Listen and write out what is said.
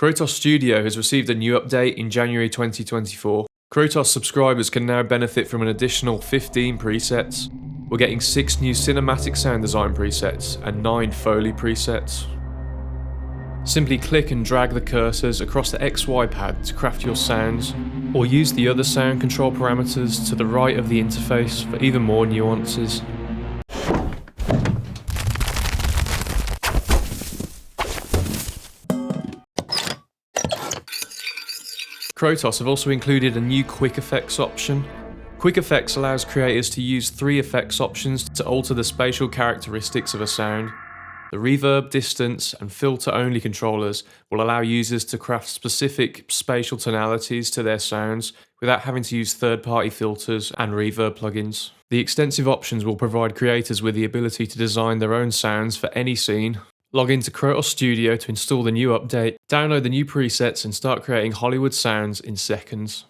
Krotos Studio has received a new update in January 2024. Krotos subscribers can now benefit from an additional 15 presets. We're getting 6 new cinematic sound design presets and 9 Foley presets. Simply click and drag the cursors across the XY pad to craft your sounds, or use the other sound control parameters to the right of the interface for even more nuances. Krotos have also included a new Quick Effects option. Quick Effects allows creators to use 3 effects options to alter the spatial characteristics of a sound. The reverb, distance, and filter-only controllers will allow users to craft specific spatial tonalities to their sounds without having to use third-party filters and reverb plugins. The extensive options will provide creators with the ability to design their own sounds for any scene. Log into Krotos Studio to install the new update, download the new presets and start creating Hollywood sounds in seconds.